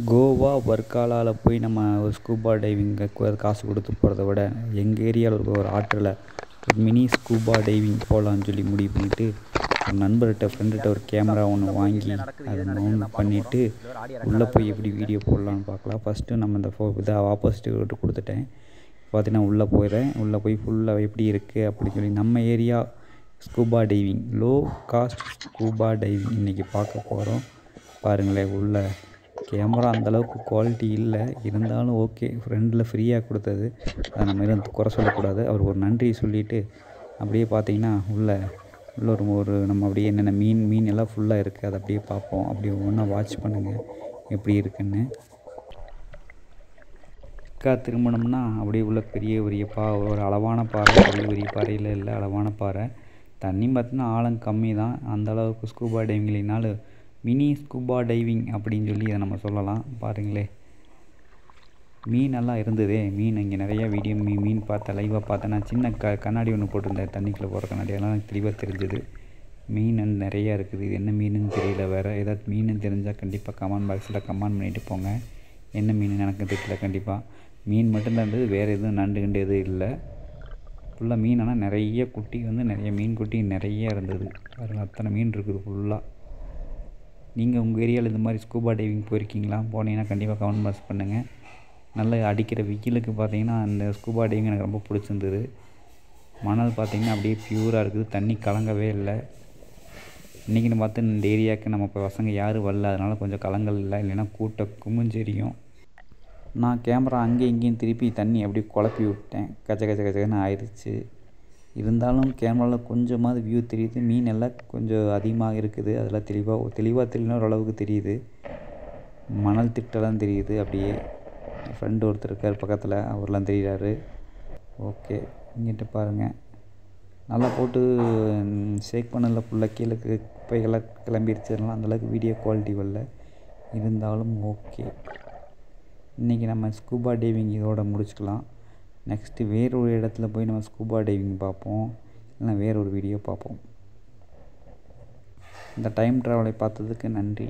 கோவா வர்க்காலாவில் போய் நம்ம ஒரு ஸ்கூபா டைவிங்கு காசு கொடுத்து போகிறத விட எங்கள் ஏரியாவில் இருக்க ஒரு ஆற்றில் ஒரு மினி ஸ்கூபா டைவிங் போகலான்னு சொல்லி முடிவு பண்ணிவிட்டு ஒரு நண்பர்கிட்ட ஃப்ரெண்டுகிட்ட ஒரு கேமரா ஒன்று வாங்கி அதை மவுண்ட் பண்ணிவிட்டு உள்ளே போய் எப்படி வீடியோ போடலான்னு பார்க்கலாம். ஃபஸ்ட்டு நம்ம இந்த இதை ஆப்போசிட்டிவ் விட்டு கொடுத்துட்டேன். பார்த்தீங்கன்னா உள்ளே போயிடுறேன். உள்ளே போய் ஃபுல்லாக எப்படி இருக்குது அப்படின்னு சொல்லி நம்ம area scuba diving low cost scuba diving இன்றைக்கி பார்க்க போகிறோம். பாருங்களேன், உள்ள கேமரா அந்தளவுக்கு குவாலிட்டி இல்லை, இருந்தாலும் ஓகே, ஃப்ரெண்டில் ஃப்ரீயாக கொடுத்தது, அதை நம்ம எதுவும் குறை சொல்லக்கூடாது. அவர் ஒரு நன்றி சொல்லிவிட்டு அப்படியே பார்த்தீங்கன்னா உள்ள ஒரு நம்ம அப்படியே என்னென்ன மீன் எல்லாம் ஃபுல்லாக இருக்குது, அதை அப்படியே பார்ப்போம். அப்படியே ஒவ்வொன்றா வாட்ச் பண்ணுங்கள் எப்படி இருக்குன்னு. திருமணம்னா அப்படியே உள்ள பெரிய பெரிய ஒரு அளவான பாறை, பெரிய பெரிய பாறையில் இல்லை, அளவான பாறை. தண்ணி பார்த்தீங்கன்னா ஆழம் கம்மி தான். அந்தளவுக்கு ஸ்கூபா டைவிங் இல்லைனாலும் மினி ஸ்கூபா டைவிங் அப்படின்னு சொல்லி இதை நம்ம சொல்லலாம். பாருங்களே, மீனெல்லாம் இருந்ததே. மீன் இங்கே நிறையா வீடியோ மீன் பார்த்தேன், லைவாக பார்த்தேன். நான் சின்ன கண்ணாடி ஒன்று போட்டிருந்தேன், தண்ணிக்குள்ளே போகிற கண்ணாடி, அதெல்லாம் எனக்கு தெளிவாக தெரிஞ்சுது. மீன் நிறையா இருக்குது. இது என்ன மீனுன்னு தெரியல. வேறு ஏதாவது மீன் தெரிஞ்சால் கண்டிப்பாக கமெண்ட் பாக்ஸில் கமெண்ட் பண்ணிவிட்டு போங்க. என்ன மீன் எனக்கு தெரியல. கண்டிப்பாக மீன் மட்டும்தான் இருந்தது, வேறு எதுவும் நண்டு கண்டு எதுவும் இல்லை. ஃபுல்லாக மீன், ஆனால் நிறைய குட்டி நிறைய மீன் குட்டி நிறைய இருந்தது. பாருங்கள், அத்தனை மீன் இருக்குது ஃபுல்லாக. நீங்கள் உங்கள் ஏரியாவில் இந்த மாதிரி ஸ்கூபா டைவிங் போயிருக்கீங்களா? போனீங்கன்னா கண்டிப்பாக கமெண்ட் பாக்ஸ் பண்ணுங்கள். நல்லா அடிக்கிற வெயிலுக்கு பார்த்தீங்கன்னா அந்த ஸ்கூபா டைவிங் எனக்கு ரொம்ப பிடிச்சிருந்தது. மணல் பார்த்திங்கன்னா அப்படியே ப்யூராக இருக்குது, தண்ணி கலங்கவே இல்லை. இன்றைக்கின்னு பார்த்து இந்த ஏரியாவுக்கு நம்ம இப்போ பசங்க யாரும் வரல, அதனால் கொஞ்சம் கலங்கல் இல்லை, இல்லைன்னா கூட்ட குமிஞ்செரியும். நான் கேமரா அங்கேயும் இங்கேயும் திருப்பி தண்ணி அப்படியே குழப்பி விட்டேன், கச்ச கச்சன்னு ஆயிடுச்சு. இருந்தாலும் கேமராவில் கொஞ்சமாவது வியூ தெரியுது. மீன் எல்லாம் கொஞ்சம் அதிகமாக இருக்குது, அதெல்லாம் தெளிவாக தெரியல, ஓரளவுக்கு தெரியுது. மணல் திட்டெல்லாம் தெரியுது. அப்படியே ஃப்ரெண்டு ஒருத்தர் இருக்கார் பக்கத்தில், அவர்லாம் தெரிகிறாரு. ஓகே, இங்கிட்ட பாருங்கள், நல்லா போட்டு ஷேக் பண்ணல, ஃபுல்லாக கீழே குப்பைகள்லாம் கிளம்பிடுச்சதுனால அந்தளவுக்கு வீடியோ குவாலிட்டி வரல. இருந்தாலும் ஓகே, இன்றைக்கி நம்ம ஸ்கூபா டைவிங் இதோட முடிச்சுக்கலாம். நெக்ஸ்ட்டு வேறொரு இடத்துல போய் நம்ம ஸ்கூபா டைவிங் பார்ப்போம், இல்லைனா வேறொரு வீடியோ பார்ப்போம். இந்த டைம் ட்ராவலை பார்த்ததுக்கு நன்றி.